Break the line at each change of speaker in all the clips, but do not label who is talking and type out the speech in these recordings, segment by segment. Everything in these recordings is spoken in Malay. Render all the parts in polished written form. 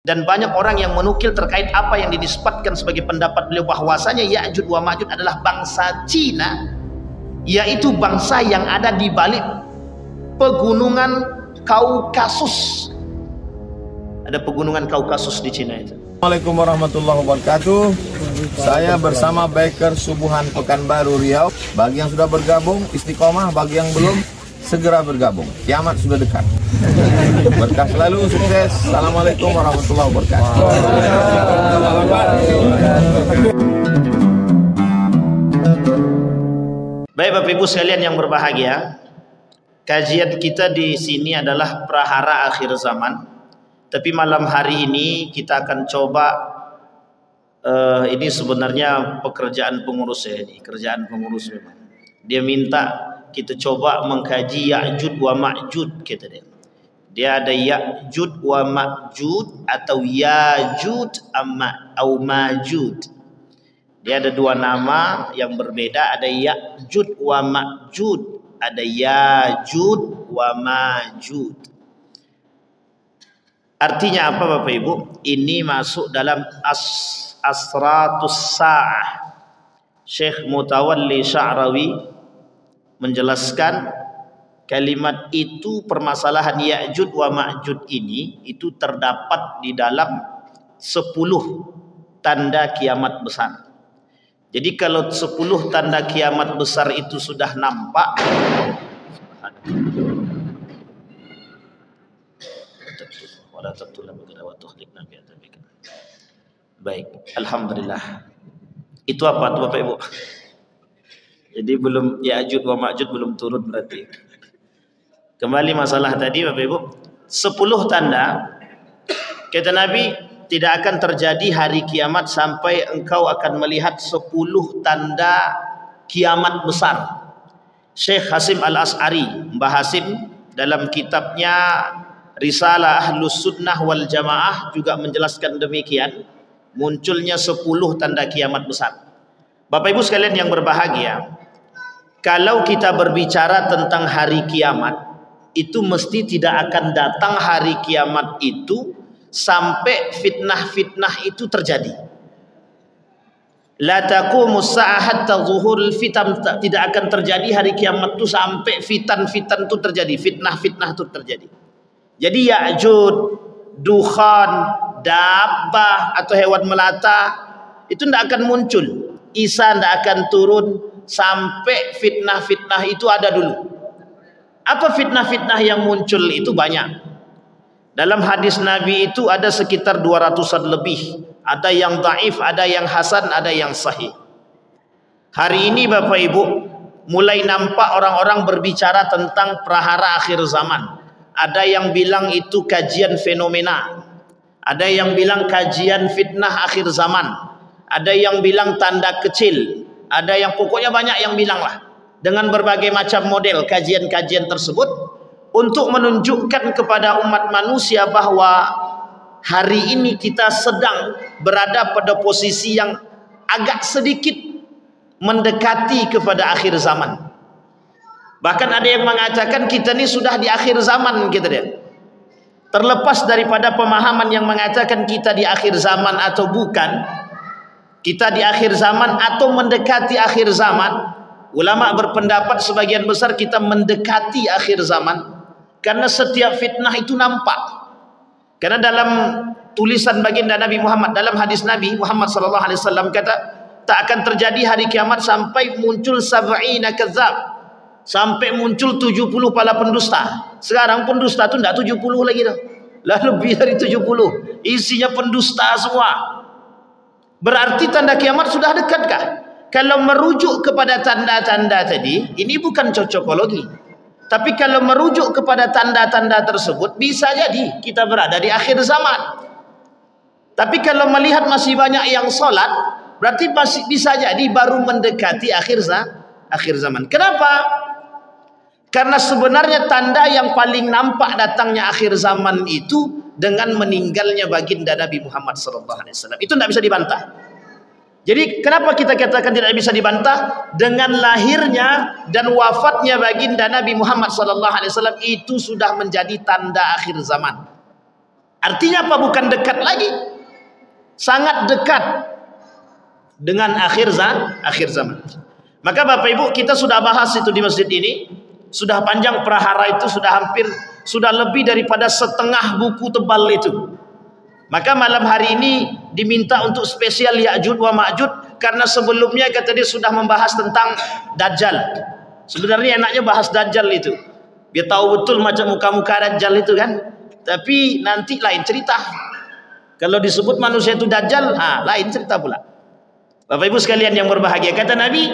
Dan banyak orang yang menukil terkait apa yang dinisbatkan sebagai pendapat beliau bahwasanya Ya'juj wa Ma'juj adalah bangsa Cina, yaitu bangsa yang ada di balik pegunungan Kaukasus. Ada pegunungan Kaukasus di Cina itu.
Assalamualaikum warahmatullahi wabarakatuh. Saya bersama Biker Subuhan Pekanbaru Riau. Bagi yang sudah bergabung istiqomah, bagi yang belum segera bergabung. Kiamat sudah dekat. Berkah selalu, sukses. Assalamualaikum warahmatullahi wabarakatuh.
Baik Bapak Ibu sekalian yang berbahagia, kajian kita di sini adalah prahara akhir zaman. Tapi malam hari ini kita akan coba ini sebenarnya pekerjaan pengurus ya, ini kerjaan pengurus memang. Dia minta kita coba mengkaji Ya'juj wa Ma'juj kata dia. Dia ada Ya'juj wa Ma'juj atau Ya'juj atau Ma'juj. Dia ada dua nama yang berbeda, ada Ya'juj wa Ma'juj, ada Ya'juj wa Ma'juj. Artinya apa Bapak Ibu? Ini masuk dalam Asratus Sa'ah. Syekh Mutawalli Sya'rawi menjelaskan kalimat itu, permasalahan Ya'juj wa Ma'juj ini itu terdapat di dalam 10 tanda kiamat besar. Jadi kalau 10 tanda kiamat besar itu sudah nampak, baik, alhamdulillah. Itu apa tuh Bapak Ibu? Jadi belum Ya'juj wa Ma'juj belum turun berarti. Kembali masalah tadi Bapak Ibu, 10 tanda kata Nabi tidak akan terjadi hari kiamat sampai engkau akan melihat 10 tanda kiamat besar. Syekh Hasim Al-As'ari, Mbah Hasim dalam kitabnya Risalah Ahlus Sunnah wal Jamaah juga menjelaskan demikian, munculnya 10 tanda kiamat besar. Bapak Ibu sekalian yang berbahagia, kalau kita berbicara tentang hari kiamat, itu mesti tidak akan datang hari kiamat itu sampai fitnah-fitnah itu terjadi. La taqumus sa'ah hatta zuhurul fitan, tidak akan terjadi hari kiamat itu sampai fitan-fitan itu terjadi, fitnah-fitnah itu terjadi. Jadi Ya'juj, dukhan, dabbah atau hewan melata itu tidak akan muncul. Isa tidak akan turun sampai fitnah-fitnah itu ada dulu. Apa fitnah-fitnah yang muncul itu banyak. Dalam hadis Nabi itu ada sekitar 200-an lebih. Ada yang dhaif, ada yang hasan, ada yang sahih. Hari ini Bapak Ibu mulai nampak orang-orang berbicara tentang prahara akhir zaman. Ada yang bilang itu kajian fenomena. Ada yang bilang kajian fitnah akhir zaman. Ada yang bilang tanda kecil. Ada yang pokoknya banyak yang bilang lah. Dengan berbagai macam model kajian-kajian tersebut untuk menunjukkan kepada umat manusia bahwa hari ini kita sedang berada pada posisi yang agak sedikit mendekati kepada akhir zaman. Bahkan ada yang mengatakan kita ini sudah di akhir zaman gitu deh. Terlepas daripada pemahaman yang mengatakan kita di akhir zaman atau bukan, kita di akhir zaman atau mendekati akhir zaman. Ulama berpendapat sebagian besar kita mendekati akhir zaman karena setiap fitnah itu nampak. Karena dalam tulisan baginda Nabi Muhammad, dalam hadis Nabi Muhammad SAW kata, tak akan terjadi hari kiamat sampai muncul sab'ina kadzab, sampai muncul 70 pala pendusta. Sekarang pendusta itu tidak 70 lagi dah, lah lebih dari 70, isinya pendusta semua. Berarti tanda kiamat sudah dekatkah? Kalau merujuk kepada tanda-tanda tadi, ini bukan cocokologi. Tapi kalau merujuk kepada tanda-tanda tersebut, bisa jadi kita berada di akhir zaman. Tapi kalau melihat masih banyak yang sholat, berarti masih bisa jadi baru mendekati akhir zaman. Kenapa? Karena sebenarnya tanda yang paling nampak datangnya akhir zaman itu dengan meninggalnya baginda Nabi Muhammad SAW. Itu tidak bisa dibantah. Jadi kenapa kita katakan tidak bisa dibantah? Dengan lahirnya dan wafatnya baginda Nabi Muhammad SAW itu sudah menjadi tanda akhir zaman. Artinya apa? Bukan dekat lagi, sangat dekat dengan akhir zaman. Maka Bapak Ibu, kita sudah bahas itu di masjid ini, sudah panjang prahara itu, sudah lebih daripada setengah buku tebal itu. Maka malam hari ini diminta untuk spesial Ya'juj wa Ma'juj, karena sebelumnya kata dia sudah membahas tentang Dajjal. Sebenarnya enaknya bahas Dajjal itu, biar tahu betul macam muka-muka Dajjal itu kan. Tapi nanti lain cerita. Kalau disebut manusia itu Dajjal, lain cerita pula. Bapak Ibu sekalian yang berbahagia, kata Nabi,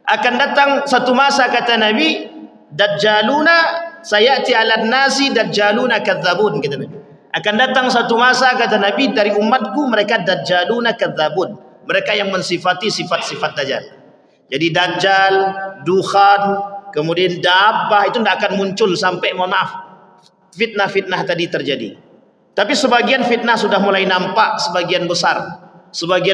akan datang satu masa, kata Nabi, Dajjaluna sayati 'alan nasi dajjaluna kadzabun, kata Nabi. Akan datang satu masa, kata Nabi, dari umatku mereka dajjaluna kadzabun, mereka yang mensifati sifat-sifat Dajjal. Jadi Dajjal, Dukhan, kemudian Dabbah itu tidak akan muncul sampai, mohon maaf, fitnah-fitnah tadi terjadi. Tapi sebagian fitnah sudah mulai nampak, sebagian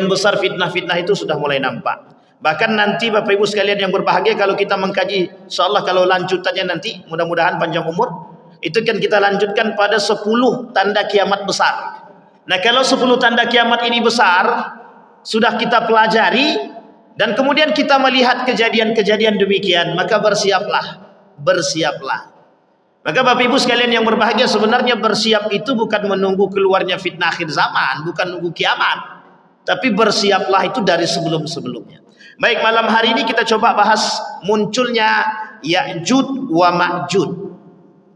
besar fitnah-fitnah itu sudah mulai nampak. Bahkan nanti Bapak Ibu sekalian yang berbahagia, kalau kita mengkaji, insyaallah kalau lanjutannya nanti, mudah-mudahan panjang umur, itu kan kita lanjutkan pada 10 tanda kiamat besar. Nah, kalau 10 tanda kiamat ini besar sudah kita pelajari, dan kemudian kita melihat kejadian-kejadian demikian, maka bersiaplah. Maka Bapak Ibu sekalian yang berbahagia, sebenarnya bersiap itu bukan menunggu keluarnya fitnah akhir zaman, bukan nunggu kiamat, tapi bersiaplah itu dari sebelum-sebelumnya. Baik, malam hari ini kita coba bahas munculnya Ya'juj wa Ma'juj.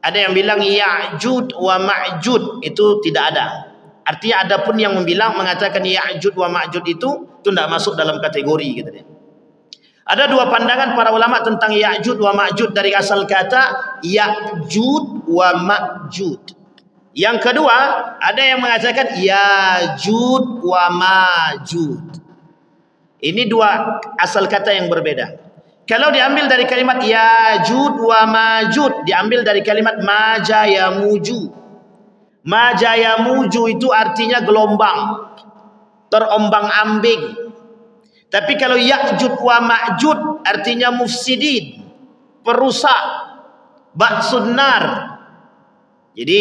Ada yang bilang Ya'juj wa Ma'juj itu tidak ada. Artinya ada pun yang mengatakan Ya'juj wa Ma'juj itu tidak masuk dalam kategori, gitu dia. Ada dua pandangan para ulama tentang Ya'juj wa Ma'juj dari asal kata Ya'juj wa Ma'juj. Yang kedua, ada yang mengatakan Ya'juj wa Ma'juj. Ini dua asal kata yang berbeda. Kalau diambil dari kalimat Ya'juj wa Ma'juj, diambil dari kalimat Majayamuju. Majayamuju itu artinya gelombang, terombang-ambing. Tapi kalau Ya'juj wa Ma'juj artinya mufsidin, perusak, ba'sunnar. Jadi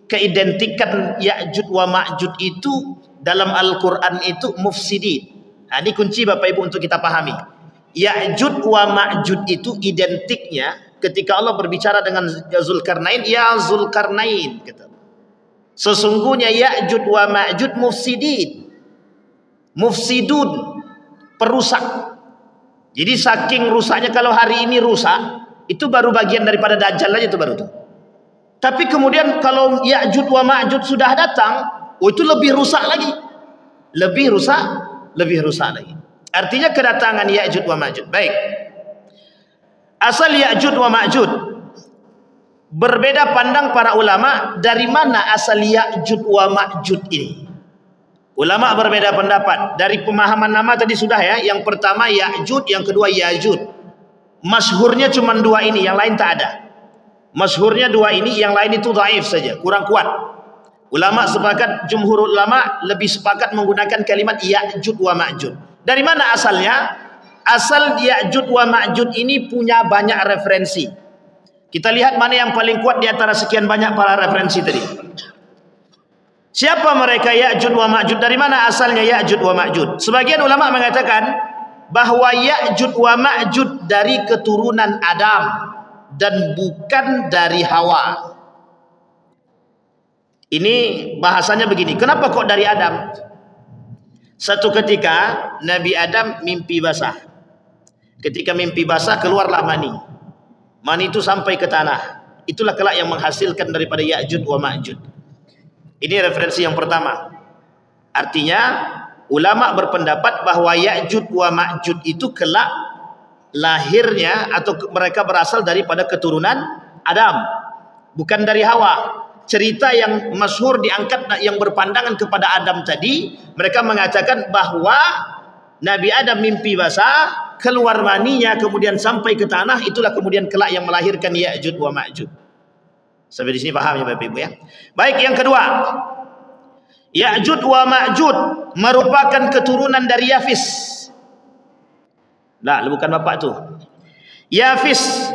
keidentikan Ya'juj wa Ma'juj itu dalam Al-Quran itu mufsidin. Nah, ini kunci Bapak Ibu untuk kita pahami. Ya'juj wa Ma'juj itu identiknya ketika Allah berbicara dengan Zulkarnain, ya Zulkarnain, kata. Sesungguhnya Ya'juj wa Ma'juj mufsidun, perusak. Jadi saking rusaknya, kalau hari ini rusak, itu baru bagian daripada Dajjal aja itu baru tuh. Tapi kemudian kalau Ya'juj wa Ma'juj sudah datang, itu lebih rusak lagi. Lebih rusak lagi. Artinya kedatangan Ya'juj wa Ma'juj. Baik. Asal Ya'juj wa Ma'juj, berbeda pandang para ulama dari mana asal Ya'juj wa Ma'juj ini. Ulama berbeda pendapat. Dari pemahaman nama tadi sudah ya. Yang pertama Ya'juj, yang kedua Ya'juj. Masyhurnya cuma dua ini, yang lain tak ada. Masyhurnya dua ini, yang lain itu dhaif saja, kurang kuat. Ulama sepakat, jumhur ulama lebih sepakat menggunakan kalimat Ya'juj wa Ma'juj. Dari mana asalnya? Asal Ya'juj wa Ma'juj ini punya banyak referensi. Kita lihat mana yang paling kuat di antara sekian banyak para referensi tadi. Siapa mereka Ya'juj wa Ma'juj? Dari mana asalnya Ya'juj wa Ma'juj? Sebagian ulama mengatakan bahwa Ya'juj wa Ma'juj dari keturunan Adam dan bukan dari Hawa. Ini bahasanya begini. Kenapa kok dari Adam? Satu ketika Nabi Adam mimpi basah. Ketika mimpi basah keluarlah mani. Mani itu sampai ke tanah. Itulah kelak yang menghasilkan daripada Ya'juj wa Ma'juj. Ini referensi yang pertama. Artinya ulama berpendapat bahwa Ya'juj wa Ma'juj itu kelak lahirnya atau mereka berasal daripada keturunan Adam, bukan dari Hawa. Cerita yang masyhur diangkat yang berpandangan kepada Adam tadi, mereka mengatakan bahwa Nabi Adam mimpi basah, keluar maninya kemudian sampai ke tanah, itulah kemudian kelak yang melahirkan Ya'juj wa Ma'juj. Sampai di sini paham ya Bapak Ibu ya. Baik, yang kedua, Ya'juj wa Ma'juj merupakan keturunan dari Yafis. Nah, bukan bapak tuh. Yafis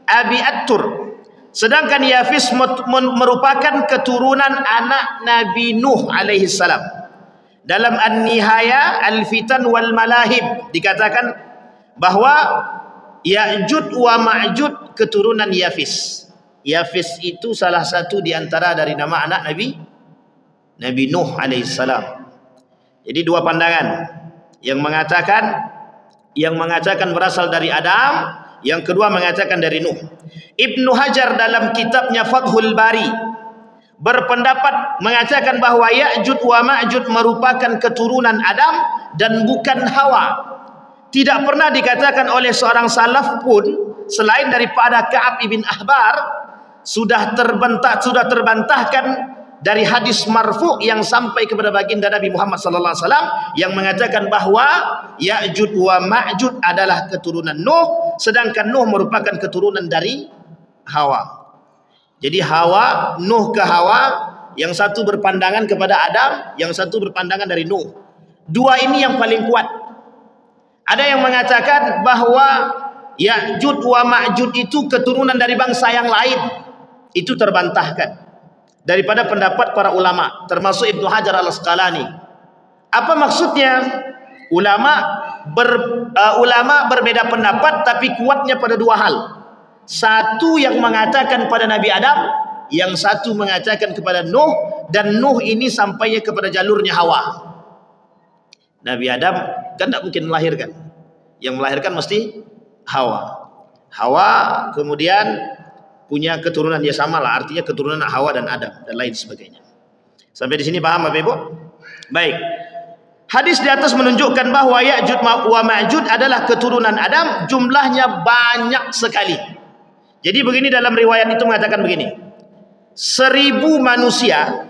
Abi Attur Sedangkan Yafis merupakan keturunan anak Nabi Nuh alaihi salam. Dalam An-Nihaya Al-Fitan wal Malahib dikatakan bahwa Ya'jud wa Ma'jud keturunan Yafis. Yafis itu salah satu di antara dari nama anak Nabi Nuh alaihi salam. Jadi dua pandangan. Yang mengatakan berasal dari Adam, yang kedua mengatakan dari Nuh. Ibnu Hajar dalam kitabnya Fathul Bari berpendapat mengatakan bahwa Ya'jud wa Ma'jud merupakan keturunan Adam dan bukan Hawa. Tidak pernah dikatakan oleh seorang salaf pun selain daripada Ka'ab ibn Ahbar sudah terbantahkan dari hadis marfu yang sampai kepada baginda Nabi Muhammad sallallahu alaihi wasallam yang mengatakan bahwa Ya'jud wa Ma'jud adalah keturunan Nuh, sedangkan Nuh merupakan keturunan dari Hawa. Jadi Hawa, Nuh ke Hawa, yang satu berpandangan kepada Adam, yang satu berpandangan dari Nuh. Dua ini yang paling kuat. Ada yang mengatakan bahwa Ya'jud wa Ma'jud itu keturunan dari bangsa yang lain. Itu terbantahkan daripada pendapat para ulama, termasuk Ibnu Hajar Al-Asqalani. Apa maksudnya? Ulama berbeda pendapat, tapi kuatnya pada dua hal. Satu yang mengatakan pada Nabi Adam, yang satu mengatakan kepada Nuh, dan Nuh ini sampainya kepada jalurnya Hawa. Nabi Adam kan tidak mungkin melahirkan, yang melahirkan mesti Hawa. Hawa kemudian punya keturunan, dia sama lah, artinya keturunan Hawa dan Adam dan lain sebagainya. Sampai di sini paham Bapak Ibu? Baik. Hadis di atas menunjukkan bahwa Ya'jud wa Ma'jud adalah keturunan Adam, jumlahnya banyak sekali. Jadi begini, dalam riwayat itu mengatakan begini, 1000 manusia,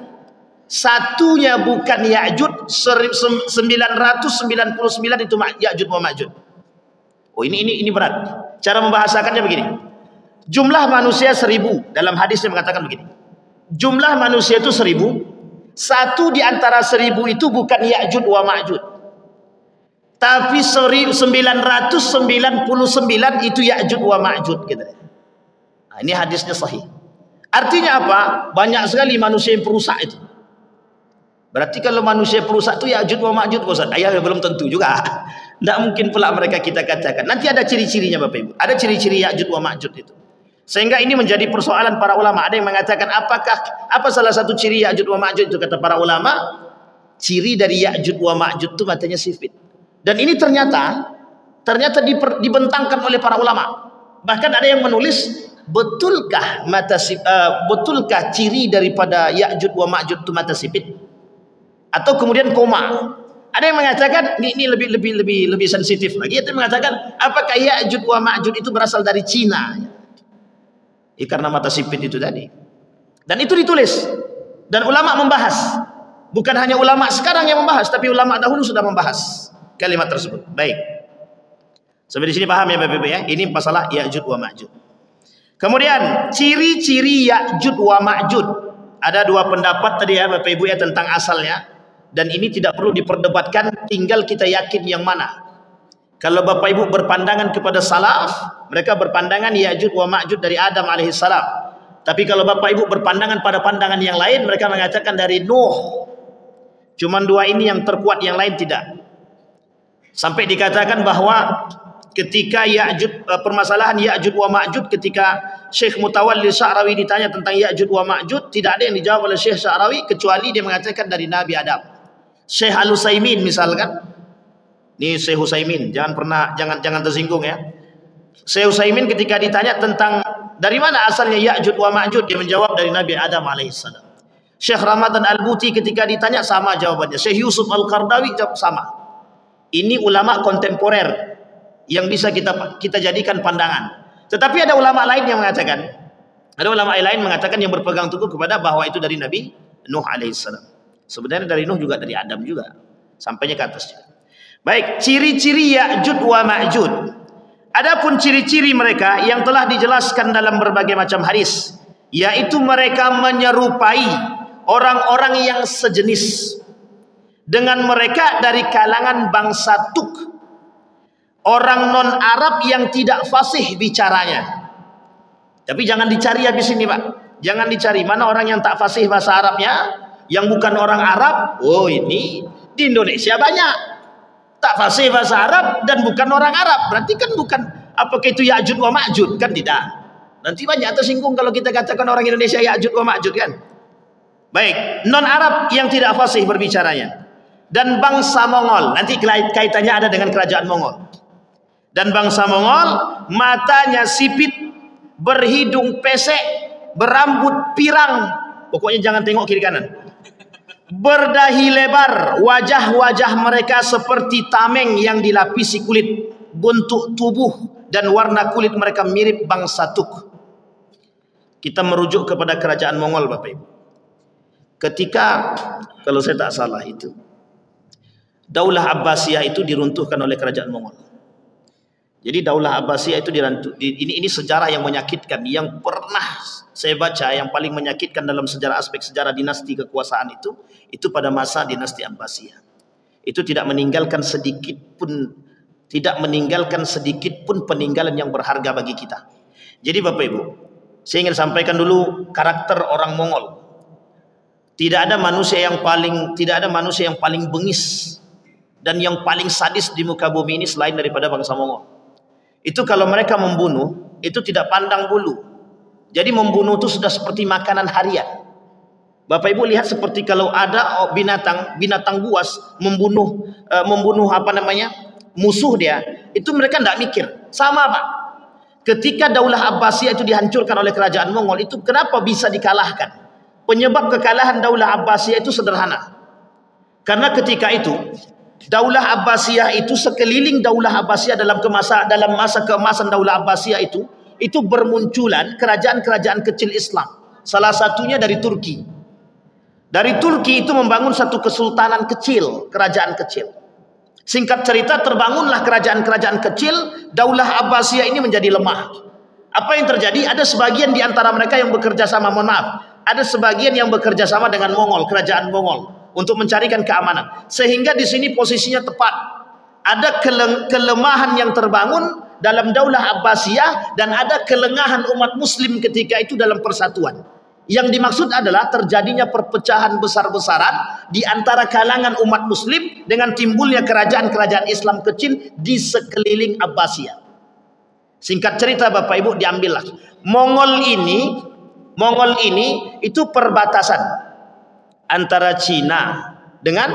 satunya bukan Ya'jud, 999 itu Ya'jud wa Ma'jud. Oh, ini berat. Cara membahasakannya begini. Jumlah manusia 1000, dalam hadisnya mengatakan begini. Jumlah manusia itu 1000, satu di antara 1000 itu bukan Ya'jud wa Ma'jud, tapi 999 itu Ya'jud wa Ma'jud gitu. Nah, ini hadisnya sahih. Artinya apa? Banyak sekali manusia yang perusak itu. Berarti kalau manusia perusak itu Ya'jud wa Ma'jud, Ustaz. Ya belum tentu juga. Tidak mungkin pula mereka kita katakan. Nanti ada ciri-cirinya Bapak Ibu. Ada ciri-ciri Ya'jud wa Ma'jud itu. Sehingga ini menjadi persoalan para ulama. Ada yang mengatakan apa salah satu ciri Ya'jud wa Ma'jud itu, kata para ulama, ciri dari Ya'jud wa Ma'jud itu matanya sifit. Dan ini ternyata dibentangkan oleh para ulama. Bahkan ada yang menulis, betulkah ciri daripada Ya'jud wa Ma'jud itu mata sipit? Atau kemudian koma. Ada yang mengatakan ini lebih sensitif lagi. Itu mengatakan apakah Ya'jud wa Ma'jud itu berasal dari Cina? Ya, karena mata sipit itu tadi. Dan itu ditulis. Dan ulama membahas. Bukan hanya ulama sekarang yang membahas, tapi ulama dahulu sudah membahas kalimat tersebut. Baik. Sampai di sini paham ya Bapak Ibu ya? Ini masalah Ya'jud wa Ma'jud. Kemudian ciri-ciri Ya'jud wa Ma'jud. Ada dua pendapat tadi ya Bapak Ibu ya tentang asalnya. Dan ini tidak perlu diperdebatkan, tinggal kita yakin yang mana. Kalau Bapak Ibu berpandangan kepada salaf, mereka berpandangan Ya'jud wa Ma'jud dari Adam alaihissalam. Tapi kalau Bapak Ibu berpandangan pada pandangan yang lain, mereka mengatakan dari Nuh. Cuman dua ini yang terkuat, yang lain tidak. Sampai dikatakan bahwa ketika permasalahan Ya'jud wa Ma'jud, ketika Syekh Mutawalli Sya'rawi ditanya tentang Ya'jud wa Ma'jud, tidak ada yang dijawab oleh Syekh Sya'rawi kecuali dia mengatakan dari Nabi Adam. Syekh Al-Utsaimin misalkan, ini Syekh Utsaimin, jangan tersinggung ya. Syekh Utsaimin ketika ditanya tentang dari mana asalnya Ya'jud wa Ma'jud, dia menjawab dari Nabi Adam alaihissalam. Syekh Ramadan Al-Buti ketika ditanya sama jawabannya. Syekh Yusuf Al-Qardawi jawab sama. Ini ulama kontemporer yang bisa kita jadikan pandangan. Tetapi ada ulama lain yang mengatakan, yang berpegang teguh kepada bahwa itu dari Nabi Nuh alaihissalam. Sebenarnya dari Nuh juga, dari Adam juga, sampainya ke atas juga. Baik, ciri-ciri Ya'jud wa Ma'jud. Adapun ciri-ciri mereka yang telah dijelaskan dalam berbagai macam hadis, yaitu mereka menyerupai orang-orang yang sejenis dengan mereka dari kalangan bangsa Tuk, orang non-Arab yang tidak fasih bicaranya. Tapi jangan dicari habis ini, Pak. Jangan dicari mana orang yang tak fasih bahasa Arabnya, yang bukan orang Arab. Oh, ini di Indonesia banyak tak fasih bahasa Arab dan bukan orang Arab. Berarti kan bukan, apakah itu Ya'jud wa Ma'jud? Kan tidak. Nanti banyak tersinggung kalau kita katakan orang Indonesia Ya'jud wa Ma'jud kan. Baik, non Arab yang tidak fasih berbicaranya. Dan bangsa Mongol, nanti kaitannya ada dengan kerajaan Mongol. Dan bangsa Mongol matanya sipit, berhidung pesek, berambut pirang, pokoknya jangan tengok kiri kanan. Berdahi lebar, wajah-wajah mereka seperti tameng yang dilapisi kulit, bentuk tubuh dan warna kulit mereka mirip bangsa Tuk. Kita merujuk kepada kerajaan Mongol, Bapak Ibu. Ketika, kalau saya tak salah itu, Daulah Abbasiyah itu diruntuhkan oleh kerajaan Mongol. Jadi Daulah Abbasiyah itu ini sejarah yang menyakitkan, yang pernah saya baca, yang paling menyakitkan dalam sejarah, aspek sejarah dinasti kekuasaan itu pada masa dinasti Abbasiyah. Itu tidak meninggalkan sedikit pun peninggalan yang berharga bagi kita. Jadi Bapak Ibu, saya ingin sampaikan dulu karakter orang Mongol. Tidak ada manusia yang paling bengis dan yang paling sadis di muka bumi ini selain daripada bangsa Mongol. Itu kalau mereka membunuh, itu tidak pandang bulu. Jadi membunuh itu sudah seperti makanan harian. Bapak Ibu lihat, seperti kalau ada binatang buas membunuh musuh dia, itu mereka tidak mikir. Sama Pak. Ketika Daulah Abbasiyah itu dihancurkan oleh kerajaan Mongol, itu kenapa bisa dikalahkan? Penyebab kekalahan Daulah Abbasiyah itu sederhana. Karena ketika itu Daulah Abbasiyah itu, sekeliling Daulah Abbasiyah dalam masa keemasan Daulah Abbasiyah itu bermunculan kerajaan-kerajaan kecil Islam. Salah satunya dari Turki. Dari Turki itu membangun satu kesultanan kecil, kerajaan kecil. Singkat cerita, terbangunlah kerajaan-kerajaan kecil. Daulah Abbasiyah ini menjadi lemah. Apa yang terjadi? Ada sebagian di antara mereka yang bekerja sama, ada sebagian yang bekerja sama dengan Mongol, kerajaan Mongol, untuk mencarikan keamanan. Sehingga di sini posisinya tepat. Ada kelemahan yang terbangun dalam Daulah Abbasiyah dan ada kelengahan umat Muslim ketika itu dalam persatuan. Yang dimaksud adalah terjadinya perpecahan besar-besaran di antara kalangan umat Muslim dengan timbulnya kerajaan-kerajaan Islam kecil di sekeliling Abbasiyah. Singkat cerita Bapak Ibu, diambillah Mongol ini itu perbatasan antara Cina dengan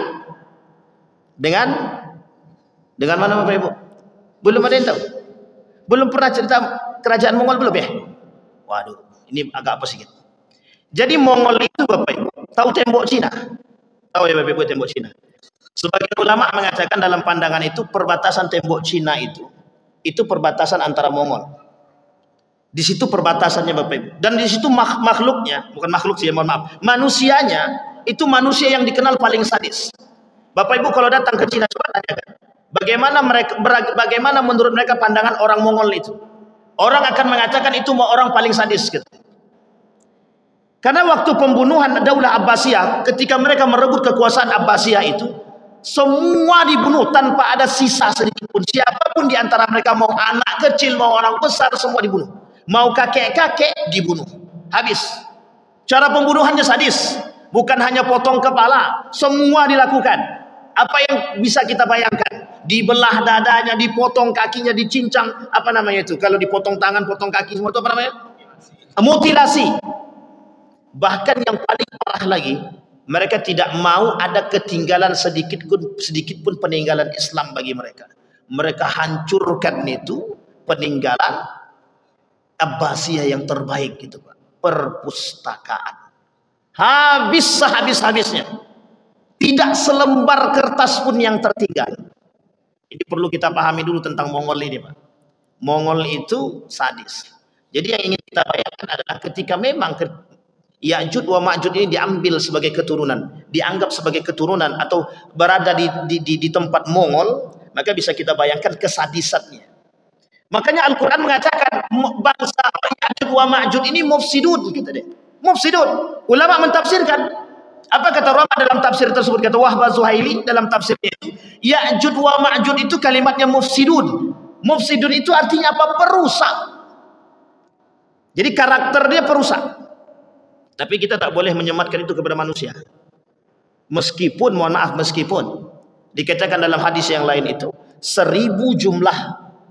mana Bapak Ibu? Belum ada yang tahu? Belum pernah cerita kerajaan Mongol belum ya? Waduh, ini agak apa sedikit. Jadi Mongol itu Bapak Ibu, tahu tembok Cina? Tahu ya Bapak Ibu tembok Cina? Sebagian ulama mengatakan dalam pandangan itu perbatasan tembok Cina itu perbatasan antara Mongol. Di situ perbatasannya Bapak Ibu. Dan di situ makhluknya, bukan makhluk sih, mohon maaf, manusianya itu manusia yang dikenal paling sadis. Bapak Ibu kalau datang ke Cina, coba tanyakan, bagaimana menurut mereka pandangan orang Mongol itu? Orang akan mengatakan itu orang paling sadis gitu. Karena waktu pembunuhan Daulah Abbasiyah, ketika mereka merebut kekuasaan Abbasiyah itu, semua dibunuh tanpa ada sisa sedikit pun. Siapapun di antara mereka, mau anak kecil, mau orang besar, semua dibunuh. Mau kakek-kakek dibunuh. Habis. Cara pembunuhannya sadis. Bukan hanya potong kepala, semua dilakukan. Apa yang bisa kita bayangkan? Dibelah dadanya, dipotong kakinya, dicincang, apa namanya itu? Kalau dipotong tangan, potong kaki, semua itu apa namanya? Mutilasi. Bahkan yang paling parah lagi, mereka tidak mau ada ketinggalan sedikit pun peninggalan Islam bagi mereka. Mereka hancurkan itu peninggalan Abbasiyah yang terbaik gitu Pak. Perpustakaan. Habis sehabis-habisnya. Tidak selembar kertas pun yang tertinggal. Ini perlu kita pahami dulu tentang Mongol ini Pak. Mongol itu sadis. Jadi yang ingin kita bayangkan adalah ketika memang Ya'jud wa Ma'jud ini diambil sebagai keturunan, dianggap sebagai keturunan atau berada di tempat Mongol, maka bisa kita bayangkan kesadisannya. Makanya Al-Quran mengatakan bangsa Ya'jud wa Ma'jud ini mufsidun, gitu deh. Mufsidun. Ulama mentafsirkan. Apa kata ulama dalam tafsir tersebut? Kata Wahbah Zuhaili dalam tafsirnya itu, Ya'jud wa Ma'jud itu kalimatnya mufsidun. Mufsidun itu artinya apa? Perusak. Jadi karakter dia perusak. Tapi kita tak boleh menyematkan itu kepada manusia. Meskipun, mohon maaf, meskipun dikatakan dalam hadis yang lain itu 1000 jumlah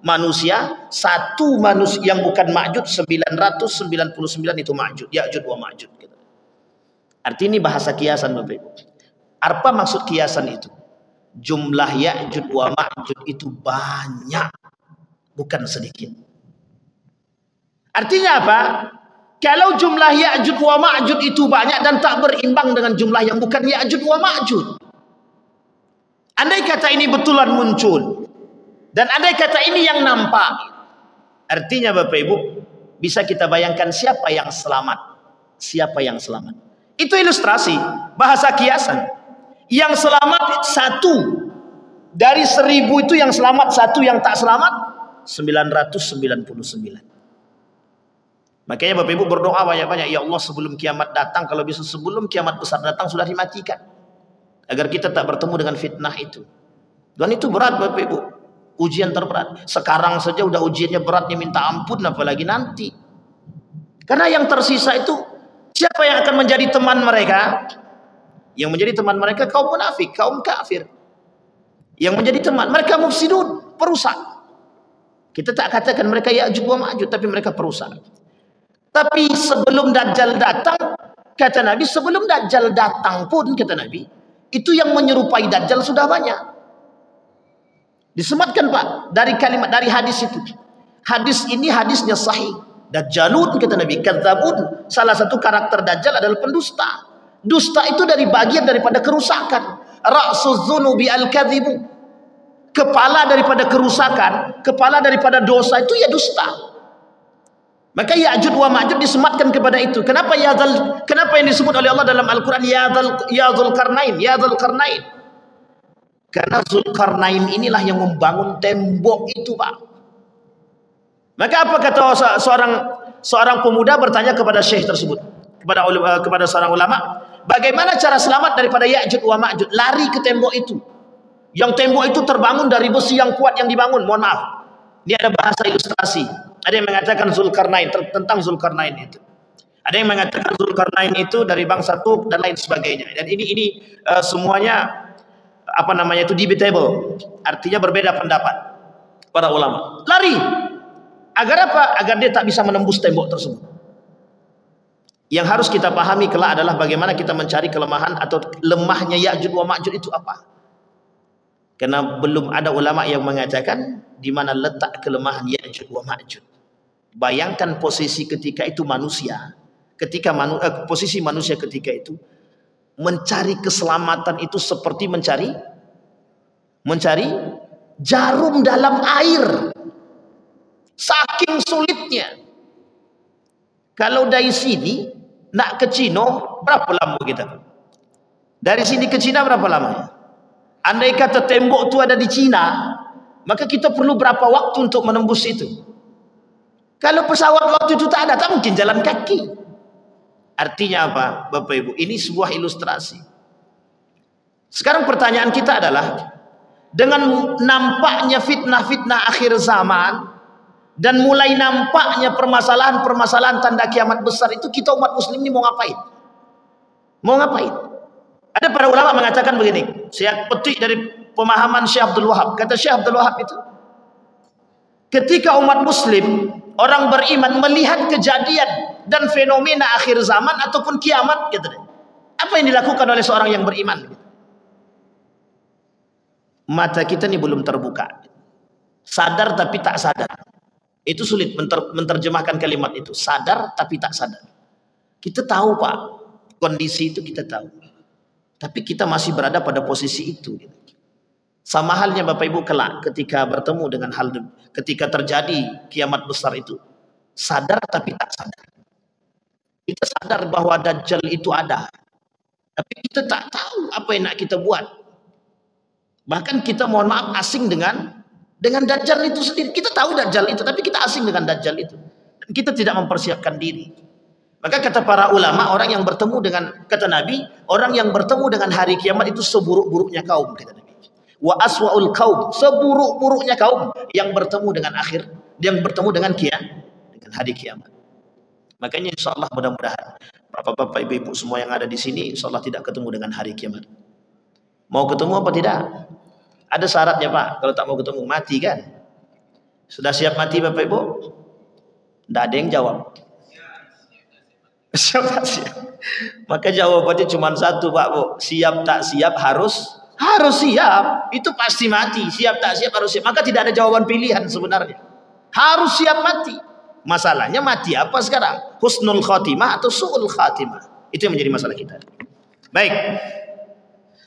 manusia, satu manusia yang bukan Ma'jud, 999 itu Ma'jud, Ya'jud wa Ma'jud. Arti ini bahasa kiasan Bapak Ibu. Apa maksud kiasan itu? Jumlah Ya'jud wa Ma'jud itu banyak, bukan sedikit. Artinya apa? Kalau jumlah Ya'jud wa Ma'jud itu banyak dan tak berimbang dengan jumlah yang bukan Ya'jud wa Ma'jud. Andai kata ini betulan muncul, dan andai kata ini yang nampak, artinya Bapak Ibu, bisa kita bayangkan siapa yang selamat. Siapa yang selamat. Itu ilustrasi, bahasa kiasan. Yang selamat satu. Dari 1000 itu yang selamat satu, yang tak selamat 999. Makanya Bapak Ibu berdoa banyak-banyak, ya Allah sebelum kiamat datang, kalau bisa sebelum kiamat besar datang sudah dimatikan, agar kita tak bertemu dengan fitnah itu. Dan itu berat Bapak Ibu, ujian terberat. Sekarang saja udah ujiannya beratnya minta ampun, apalagi nanti. Karena yang tersisa itu siapa yang akan menjadi teman mereka? Yang menjadi teman mereka kaum munafik, kaum kafir. Yang menjadi teman mereka mufsidun, perusak. Kita tak katakan mereka Ya'jud wa Ma'jud, tapi mereka perusak. Tapi sebelum Dajjal datang, kata Nabi, sebelum Dajjal datang pun, kata Nabi, itu yang menyerupai Dajjal sudah banyak. Disematkan Pak, dari kalimat, dari hadis itu. Hadis ini hadisnya sahih. Dajjalun, kata Nabi, kadzabun. Salah satu karakter Dajjal adalah pendusta. Dusta itu dari bagian daripada kerusakan. Ra'suz dzunubi al-kadzibu. Kepala daripada kerusakan, kepala daripada dosa itu ya dusta. Maka Ya'jud wa Ma'jud disematkan kepada itu. Kenapa yang disebut oleh Allah dalam Al-Quran ya Dzulqarnain, ya Dzulqarnain? Karena Dzulqarnain inilah yang membangun tembok itu, Pak. Maka apa kata seorang pemuda bertanya kepada syekh tersebut, kepada seorang ulama, bagaimana cara selamat daripada Ya'jud wa Ma'jud? Lari ke tembok itu. Yang tembok itu terbangun dari besi yang kuat yang dibangun. Mohon maaf, ini ada bahasa ilustrasi. Ada yang mengatakan Dzulqarnain, tentang Dzulqarnain itu. Ada yang mengatakan Dzulqarnain itu dari bangsa Turk dan lain sebagainya. Dan ini semuanya apa namanya itu debatable. Artinya berbeda pendapat para ulama. Lari. Agar apa? Agar dia tak bisa menembus tembok tersebut. Yang harus kita pahami kelak adalah bagaimana kita mencari kelemahan atau lemahnya Ya'jud wa Ma'jud itu apa. Karena belum ada ulama yang mengatakan di mana letak kelemahan Ya'jud wa Ma'jud. Bayangkan posisi ketika itu manusia, posisi manusia ketika itu mencari keselamatan itu seperti mencari jarum dalam air. Saking sulitnya. Kalau dari sini nak ke Cina berapa lama kita? Dari sini ke Cina berapa lama? Andai kata tembok itu ada di Cina, maka kita perlu berapa waktu untuk menembus itu? Kalau pesawat waktu itu tak ada, tak mungkin jalan kaki. Artinya apa, Bapak Ibu? Ini sebuah ilustrasi. Sekarang pertanyaan kita adalah, dengan nampaknya fitnah-fitnah akhir zaman, dan mulai nampaknya permasalahan-permasalahan tanda kiamat besar itu, kita umat muslim ini mau ngapain? Mau ngapain? Ada para ulama mengatakan begini, saya petik dari pemahaman Syekh Abdul Wahab. Kata Syekh Abdul Wahab itu, ketika umat muslim, orang beriman melihat kejadian dan fenomena akhir zaman ataupun kiamat, gitu deh, apa yang dilakukan oleh seorang yang beriman? Mata kita ini belum terbuka. Sadar tapi tak sadar. Itu sulit menerjemahkan kalimat itu. Sadar tapi tak sadar. Kita tahu Pak, kondisi itu kita tahu. Tapi kita masih berada pada posisi itu. Sama halnya Bapak Ibu kelak ketika bertemu dengan ketika terjadi kiamat besar itu. Sadar tapi tak sadar. Kita sadar bahwa Dajjal itu ada. Tapi kita tak tahu apa yang nak kita buat. Bahkan kita mohon maaf asing dengan Dajjal itu sendiri. Kita tahu Dajjal itu, tapi kita asing dengan Dajjal itu. Dan kita tidak mempersiapkan diri. Maka kata para ulama, orang yang bertemu dengan, kata Nabi, orang yang bertemu dengan hari kiamat itu seburuk-buruknya kaum, kata Nabi. Wa aswa'ul kaum, seburuk-buruknya kaum yang bertemu dengan yang bertemu dengan hari kiamat. Makanya insya Allah mudah-mudahan bapak-bapak, ibu-ibu semua yang ada di sini insya Allah tidak ketemu dengan hari kiamat. Mau ketemu apa tidak? Ada syaratnya Pak. Kalau tak mau ketemu mati kan? Sudah siap mati Bapak Ibu? Tidak ada yang jawab. Siap tak siap? Maka jawabannya cuma satu Pak Bu. Siap tak siap harus siap. Itu pasti mati. Siap tak siap harus siap. Maka tidak ada jawaban pilihan sebenarnya. Harus siap mati. Masalahnya mati apa sekarang? Husnul khatimah atau su'ul khatimah? Itu yang menjadi masalah kita. Baik.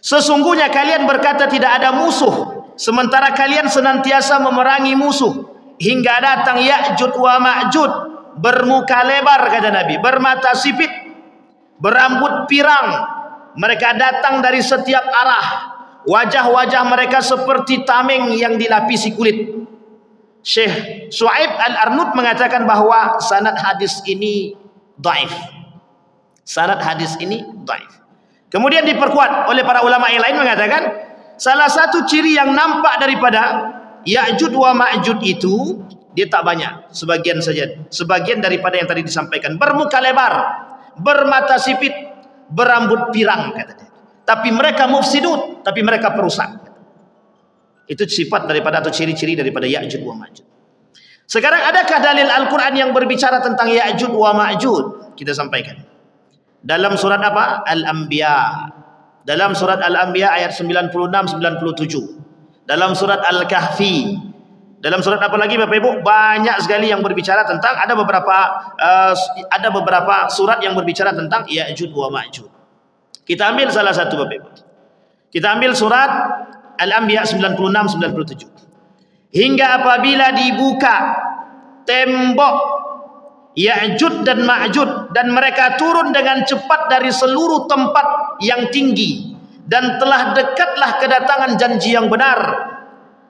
Sesungguhnya kalian berkata tidak ada musuh, sementara kalian senantiasa memerangi musuh, hingga datang Ya'jud wa Ma'jud, bermuka lebar kata Nabi, bermata sipit, berambut pirang. Mereka datang dari setiap arah. Wajah-wajah mereka seperti tameng yang dilapisi kulit. Syekh Shu'aib Al-Arnud mengatakan bahwa sanad hadis ini dhaif. Sanad hadis ini dhaif. Kemudian diperkuat oleh para ulama yang lain mengatakan salah satu ciri yang nampak daripada Ya'jud wa Ma'jud itu dia tak banyak, sebagian saja. Sebagian daripada yang tadi disampaikan, bermuka lebar, bermata sipit, berambut pirang katanya. Tapi mereka mufsidun, tapi mereka perusak. Itu sifat daripada atau ciri-ciri daripada Ya'jud wa Ma'jud. Sekarang adakah dalil Al-Qur'an yang berbicara tentang Ya'jud wa Ma'jud? Kita sampaikan. Dalam surat apa? Al-Anbiya. Dalam surat Al-Anbiya ayat 96-97. Dalam surat Al-Kahfi. Dalam surat apa lagi Bapak Ibu? Banyak sekali yang berbicara tentang ada beberapa surat yang berbicara tentang Ya'jud wa Ma'jud. Kita ambil salah satu Bapak Ibu. Kita ambil surat Al-Anbiya 96-97. Hingga apabila dibuka tembok Ya'jud dan Ma'jud, dan mereka turun dengan cepat dari seluruh tempat yang tinggi, dan telah dekatlah kedatangan janji yang benar,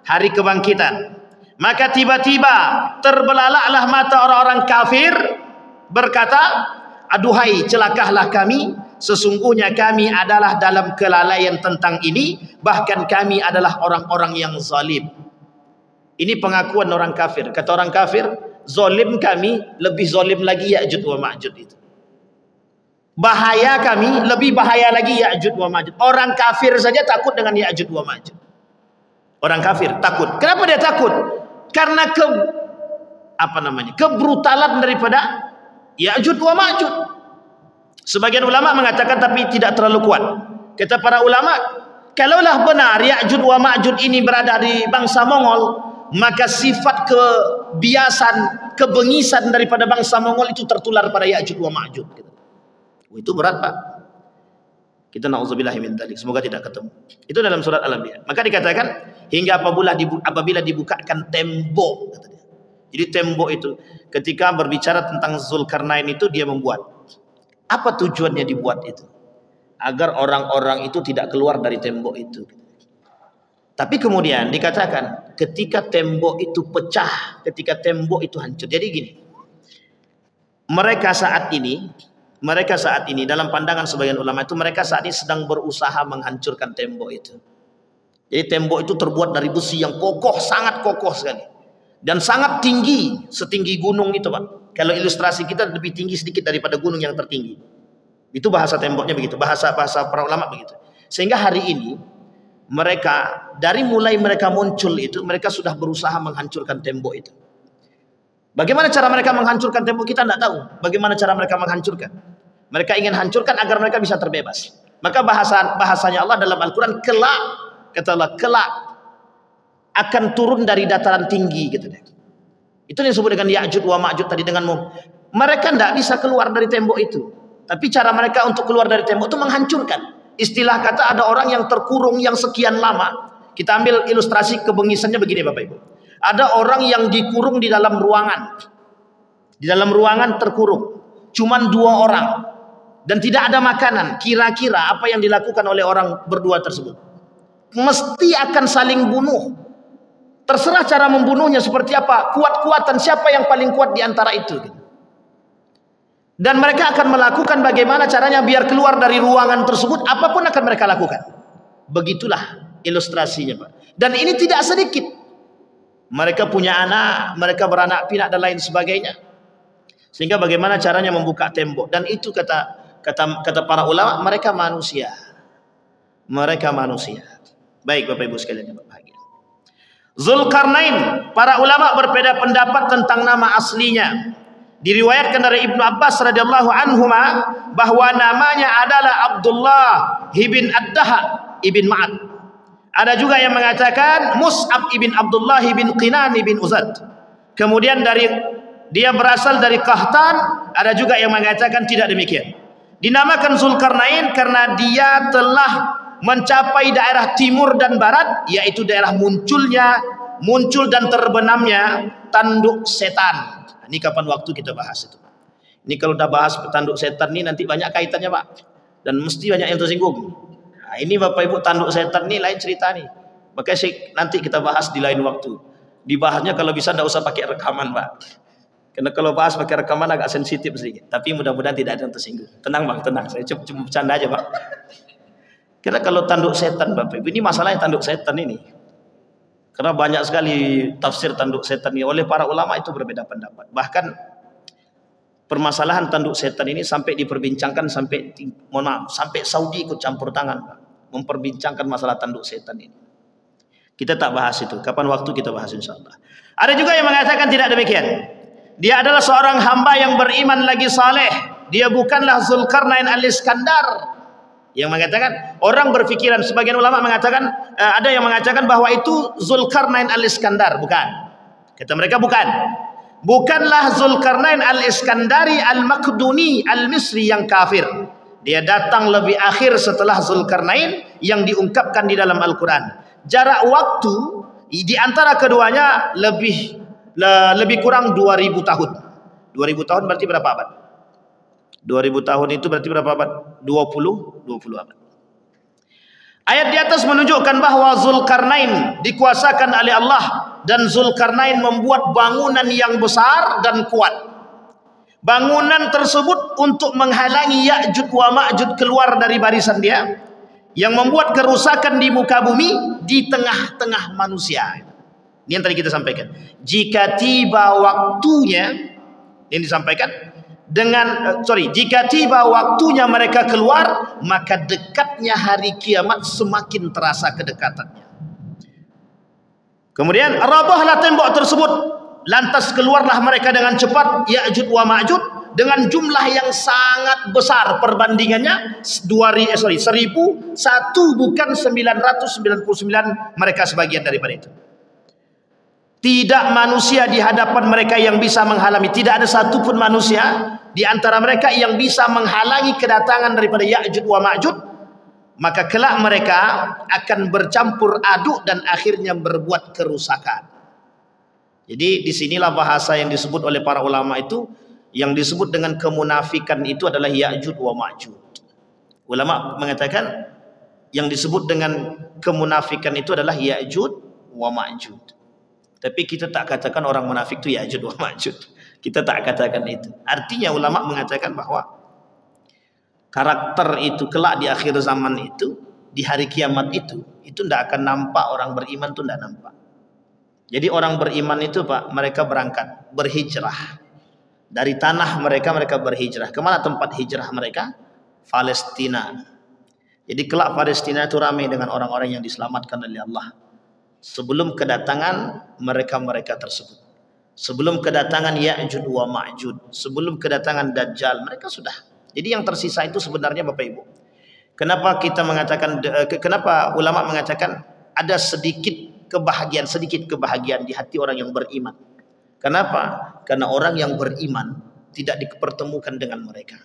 hari kebangkitan. Maka tiba-tiba terbelalaklah mata orang-orang kafir, berkata, aduhai celakalah kami, sesungguhnya kami adalah dalam kelalaian tentang ini, bahkan kami adalah orang-orang yang zalim. Ini pengakuan orang kafir. Kata orang kafir, zalim kami, lebih zalim lagi Ya'jud wa Ma'jud itu. Bahaya kami, lebih bahaya lagi Ya'jud wa Ma'jud. Orang kafir saja takut dengan Ya'jud wa Ma'jud. Orang kafir takut. Kenapa dia takut? Karena kebrutalan daripada Ya'jud wa Ma'jud. Sebagian ulama mengatakan tapi tidak terlalu kuat. Kata para ulama, kalaulah benar Ya'jud wa Ma'jud ini berada di bangsa Mongol, maka sifat kebiasaan, kebengisan daripada bangsa Mongol itu tertular pada Ya'jud wa Ma'jud. Itu berat Pak. Kita na'udzubillahi min dzalik. Semoga tidak ketemu. Itu dalam surat Al-Anbiya. Maka dikatakan hingga apabila dibukakan tembok. Jadi tembok itu ketika berbicara tentang Zulkarnain itu dia membuat. Apa tujuannya dibuat itu? Agar orang-orang itu tidak keluar dari tembok itu. Tapi kemudian dikatakan ketika tembok itu pecah, ketika tembok itu hancur. Jadi gini, mereka saat ini dalam pandangan sebagian ulama itu, mereka saat ini sedang berusaha menghancurkan tembok itu. Jadi tembok itu terbuat dari besi yang kokoh, sangat kokoh sekali. Dan sangat tinggi, setinggi gunung itu Pak. Kalau ilustrasi kita lebih tinggi sedikit daripada gunung yang tertinggi. Itu bahasa temboknya begitu, bahasa para ulama begitu. Sehingga hari ini mereka, dari mulai mereka muncul itu, mereka sudah berusaha menghancurkan tembok itu. Bagaimana cara mereka menghancurkan tembok kita tidak tahu. Bagaimana cara mereka menghancurkan? Mereka ingin hancurkan agar mereka bisa terbebas. Maka bahasanya Allah dalam Al-Quran, kelak, kata Allah, kelak akan turun dari dataran tinggi gitu deh. Itu yang disebut dengan Ya'jud wa Ma'jud tadi denganmu. Mereka tidak bisa keluar dari tembok itu. Tapi cara mereka untuk keluar dari tembok itu menghancurkan. Istilah kata ada orang yang terkurung yang sekian lama. Kita ambil ilustrasi kebengisannya begini Bapak Ibu. Ada orang yang dikurung di dalam ruangan. Di dalam ruangan terkurung. Cuman 2 orang. Dan tidak ada makanan. Kira-kira apa yang dilakukan oleh orang berdua tersebut? Mesti akan saling bunuh. Terserah cara membunuhnya seperti apa. Kuat-kuatan siapa yang paling kuat di antara itu. Dan mereka akan melakukan bagaimana caranya biar keluar dari ruangan tersebut. Apapun akan mereka lakukan. Begitulah ilustrasinya Pak. Dan ini tidak sedikit. Mereka punya anak, mereka beranak pinak dan lain sebagainya. Sehingga bagaimana caranya membuka tembok, dan itu kata para ulama, mereka manusia. Mereka manusia. Baik Bapak Ibu sekalian yang berbahagia. Zulkarnain, para ulama berbeda pendapat tentang nama aslinya. Diriwayatkan dari Ibnu Abbas radhiyallahu anhuma bahwa namanya adalah Abdullah ibn Ad-Daha ibn Ma'ad. Ada juga yang mengatakan Mus'ab ibn Abdullah ibn Qinan ibn Uzad. Kemudian dia berasal dari Qahtan. Ada juga yang mengatakan tidak demikian. Dinamakan Zulkarnain karena dia telah mencapai daerah timur dan barat, yaitu daerah muncul dan terbenamnya tanduk setan. Ini kapan waktu kita bahas itu. Ini kalau udah bahas tanduk setan ini nanti banyak kaitannya Pak, dan mesti banyak yang tersinggung. Nah, ini Bapak Ibu, tanduk setan ini lain cerita nih. Makanya nanti kita bahas di lain waktu. Dibahasnya kalau bisa tidak usah pakai rekaman Pak, karena kalau bahas pakai rekaman agak sensitif sedikit. Tapi mudah-mudahan tidak ada yang tersinggung. Tenang Bang, tenang. Saya cuma bercanda aja Pak. Karena kalau tanduk setan Bapak Ibu, ini masalahnya tanduk setan ini. Karena banyak sekali tafsir tanduk setan ini oleh para ulama itu berbeda pendapat. Bahkan permasalahan tanduk setan ini sampai diperbincangkan sampai Saudi ikut campur tangan Pak, memperbincangkan masalah tanduk setan ini. Kita tak bahas itu. Kapan waktu kita bahas insyaallah. Ada juga yang mengatakan tidak demikian. Dia adalah seorang hamba yang beriman lagi saleh. Dia bukanlah Zulkarnain al-Iskandar. Yang mengatakan, orang berpikiran, sebagian ulama mengatakan, ada yang mengatakan bahwa itu Zulkarnain al-Iskandar. Bukan. Kata mereka bukan. Bukanlah Zulkarnain al-Iskandari al-Makduni al-Misri yang kafir. Dia datang lebih akhir setelah Zulkarnain yang diungkapkan di dalam Al-Quran. Jarak waktu di antara keduanya lebih kurang 2000 tahun. 2000 tahun berarti berapa abad? 2000 tahun itu berarti berapa abad? 20 abad. Ayat di atas menunjukkan bahwa Zulkarnain dikuasakan oleh Allah, dan Zulkarnain membuat bangunan yang besar dan kuat. Bangunan tersebut untuk menghalangi Ya'juj wa Ma'juj keluar dari barisan dia, yang membuat kerusakan di muka bumi di tengah-tengah manusia. Ini yang tadi kita sampaikan. Jika tiba waktunya, yang disampaikan jika tiba waktunya mereka keluar, maka dekatnya hari kiamat semakin terasa kedekatannya. Kemudian rabahlah tembok tersebut, lantas keluarlah mereka dengan cepat, Ya'juj wa Ma'juj, dengan jumlah yang sangat besar perbandingannya 1001 bukan 999, mereka sebagian daripada itu. Tidak manusia di hadapan mereka yang bisa menghalangi. Tidak ada satupun manusia di antara mereka yang bisa menghalangi kedatangan daripada Ya'juj wa Ma'juj. Maka kelak mereka akan bercampur aduk dan akhirnya berbuat kerusakan. Jadi disinilah bahasa yang disebut oleh para ulama itu, yang disebut dengan kemunafikan itu adalah Ya'juj wa Ma'juj. Ulama mengatakan yang disebut dengan kemunafikan itu adalah Ya'juj wa Ma'juj. Tapi kita tak katakan orang munafik itu Ya'juj wa Ma'juj. Kita tak katakan itu. Artinya ulama mengatakan bahwa karakter itu kelak di akhir zaman itu, di hari kiamat itu tidak akan nampak. Orang beriman itu tidak nampak. Jadi orang beriman itu Pak, mereka berangkat, berhijrah. Dari tanah mereka berhijrah. Kemana tempat hijrah mereka? Palestina. Jadi kelak Palestina itu ramai dengan orang-orang yang diselamatkan oleh Allah. Sebelum kedatangan mereka tersebut, sebelum kedatangan Ya'juj wa Ma'juj, sebelum kedatangan Dajjal, mereka sudah. Jadi yang tersisa itu sebenarnya Bapak Ibu, kenapa ulama mengatakan ada sedikit kebahagiaan di hati orang yang beriman. Kenapa? Karena orang yang beriman tidak dipertemukan dengan mereka.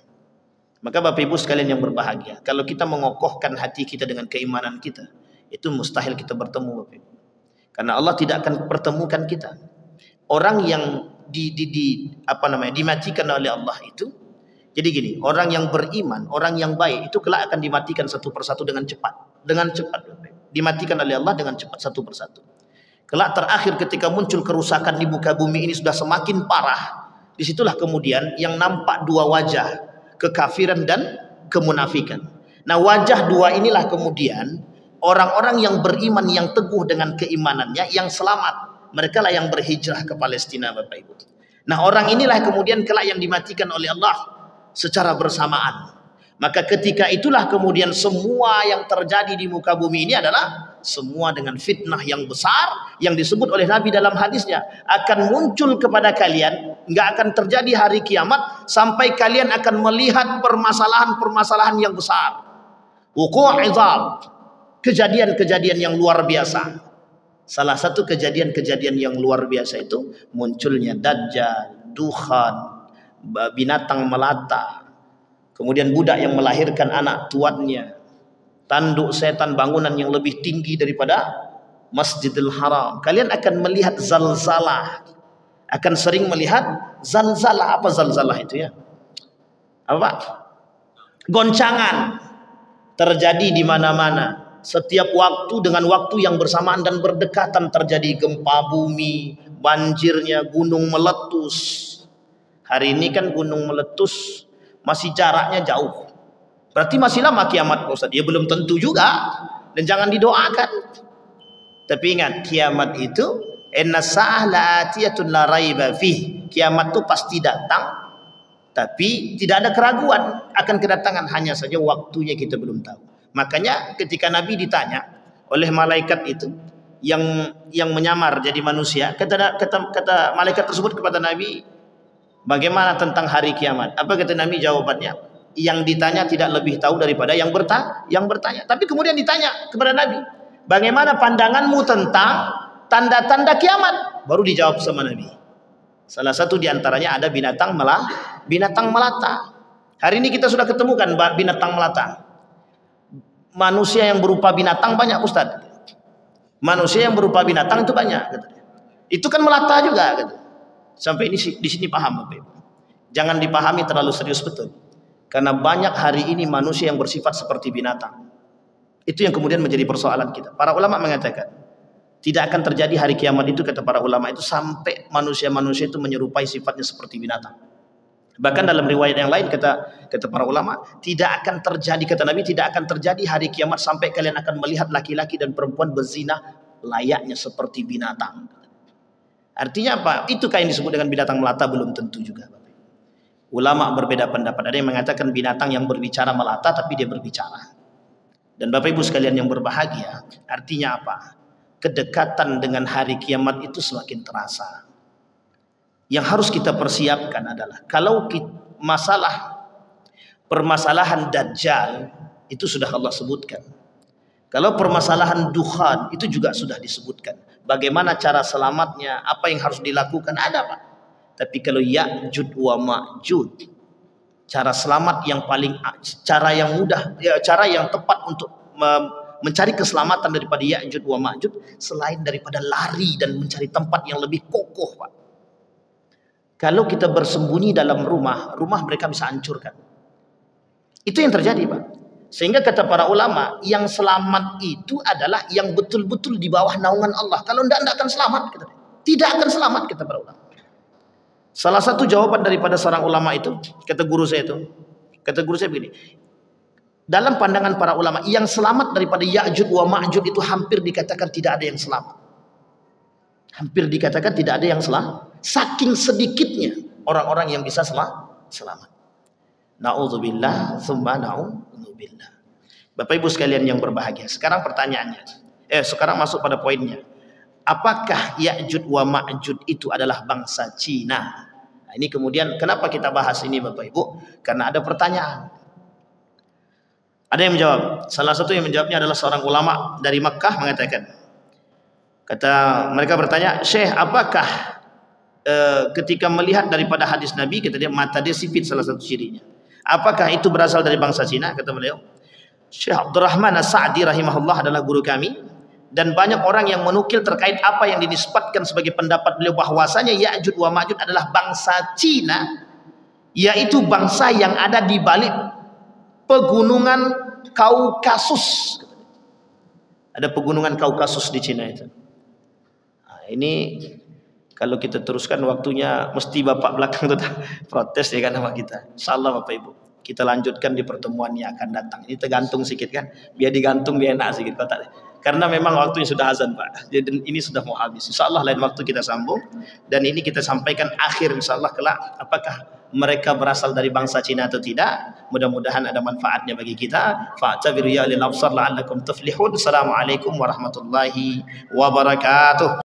Maka Bapak Ibu sekalian yang berbahagia, kalau kita mengokohkan hati kita dengan keimanan kita, itu mustahil kita bertemu Bapak Ibu. Karena Allah tidak akan pertemukan kita. Orang yang dimatikan oleh Allah itu, jadi gini, orang yang beriman, orang yang baik itu kelak akan dimatikan satu persatu dengan cepat. Dimatikan oleh Allah dengan cepat satu persatu. Kelak terakhir ketika muncul kerusakan di muka bumi ini sudah semakin parah. Disitulah kemudian yang nampak dua wajah, kekafiran dan kemunafikan. Nah, wajah dua inilah kemudian orang-orang yang beriman, yang teguh dengan keimanannya, yang selamat. Mereka lah yang berhijrah ke Palestina Bapak Ibu. Nah, orang inilah kemudian kelak yang dimatikan oleh Allah secara bersamaan. Maka ketika itulah kemudian semua yang terjadi di muka bumi ini adalah semua dengan fitnah yang besar yang disebut oleh Nabi dalam hadisnya, akan muncul kepada kalian, nggak akan terjadi hari kiamat sampai kalian akan melihat permasalahan-permasalahan yang besar. Wuqu' izam, kejadian-kejadian yang luar biasa. Salah satu kejadian-kejadian yang luar biasa itu munculnya Dajjal, Dukhan, binatang melata, kemudian budak yang melahirkan anak tuannya, tanduk setan bangunan yang lebih tinggi daripada Masjidil Haram. Kalian akan melihat zalzalah, akan sering melihat zalzalah. Apa zalzalah itu ya? Apa? Goncangan terjadi di mana-mana. Setiap waktu dengan waktu yang bersamaan dan berdekatan terjadi gempa bumi, banjirnya, gunung meletus. Hari ini kan gunung meletus masih jaraknya jauh. Berarti masih lama kiamat, Ustaz. Ya belum tentu juga. Dan jangan didoakan. Tapi ingat, kiamat itu inna sa'ah la'atiyatun la raiba fih. Kiamat itu pasti datang, tapi tidak ada keraguan akan kedatangan, hanya saja waktunya kita belum tahu. Makanya ketika Nabi ditanya oleh malaikat itu yang menyamar jadi manusia, kata malaikat tersebut kepada Nabi, bagaimana tentang hari kiamat? Apa kata Nabi jawabannya? Yang ditanya tidak lebih tahu daripada yang bertanya. Tapi kemudian ditanya kepada Nabi, bagaimana pandanganmu tentang tanda-tanda kiamat? Baru dijawab sama Nabi. Salah satu diantaranya ada binatang melata. Hari ini kita sudah ketemukan binatang melata. Manusia yang berupa binatang banyak, Ustaz. Manusia yang berupa binatang itu banyak. Itu kan melata juga. Sampai ini di sini paham, Bapak Ibu. Jangan dipahami terlalu serius betul. Karena banyak hari ini manusia yang bersifat seperti binatang. Itu yang kemudian menjadi persoalan kita. Para ulama mengatakan, tidak akan terjadi hari kiamat itu, kata para ulama itu, sampai manusia-manusia itu menyerupai sifatnya seperti binatang. Bahkan dalam riwayat yang lain kata para ulama, tidak akan terjadi, kata Nabi, tidak akan terjadi hari kiamat sampai kalian akan melihat laki-laki dan perempuan berzina layaknya seperti binatang. Artinya apa? Itukah yang disebut dengan binatang melata? Belum tentu juga. Ulama berbeda pendapat. Ada yang mengatakan binatang yang berbicara melata tapi dia berbicara. Dan Bapak Ibu sekalian yang berbahagia, artinya apa? Kedekatan dengan hari kiamat itu semakin terasa. Yang harus kita persiapkan adalah, kalau permasalahan Dajjal itu sudah Allah sebutkan. Kalau permasalahan Dukhan itu juga sudah disebutkan. Bagaimana cara selamatnya, apa yang harus dilakukan, ada Pak. Tapi kalau Ya'jud wa Ma'jud, cara selamat yang cara yang mudah, cara yang tepat untuk mencari keselamatan daripada Ya'jud wa Ma'jud, selain daripada lari dan mencari tempat yang lebih kokoh, Pak. Kalau kita bersembunyi dalam rumah mereka bisa hancurkan. Itu yang terjadi, Pak. Sehingga kata para ulama, yang selamat itu adalah yang betul-betul di bawah naungan Allah. Kalau tidak akan selamat, tidak akan selamat, kata para ulama. Salah satu jawaban daripada seorang ulama itu, kata guru saya begini, dalam pandangan para ulama, yang selamat daripada Ya'jud wa Ma'jud itu hampir dikatakan tidak ada yang selamat. Hampir dikatakan tidak ada yang selamat. Saking sedikitnya orang-orang yang bisa selamat. Na'udzubillah, tsumma na'udzubillah. Bapak Ibu sekalian yang berbahagia, sekarang pertanyaannya, sekarang masuk pada poinnya. Apakah Ya'jud wa Ma'jud itu adalah bangsa Cina? Nah, ini kemudian kenapa kita bahas ini, Bapak Ibu? Karena ada pertanyaan. Ada yang menjawab. Salah satu yang menjawabnya adalah seorang ulama dari Makkah mengatakan, mereka bertanya, Syekh, apakah ketika melihat daripada hadis Nabi, kata dia, mata dia sipit salah satu cirinya, apakah itu berasal dari bangsa Cina? Kata beliau, Syekh Abdurrahman As-Sa'di rahimahullah adalah guru kami, dan banyak orang yang menukil terkait apa yang dinisbatkan sebagai pendapat beliau, bahwasanya Ya'jud wa Ma'jud adalah bangsa Cina, yaitu bangsa yang ada di balik pegunungan Kaukasus. Ada pegunungan Kaukasus di Cina itu. Nah, ini kalau kita teruskan waktunya mesti Bapak belakang itu protes ya kan sama kita. Insyaallah Bapak Ibu, kita lanjutkan di pertemuan yang akan datang. Ini tergantung sedikit kan, biar digantung biar enak sedikit. Karena memang waktunya sudah azan Pak. Jadi ini sudah mau habis. InsyaAllah lain waktu kita sambung. Dan ini kita sampaikan akhir insyaAllah kelak. Apakah mereka berasal dari bangsa Cina atau tidak? Mudah-mudahan ada manfaatnya bagi kita. Fa'tabiru ya lil absar la'allakum tuflihun. Assalamualaikum warahmatullahi wabarakatuh.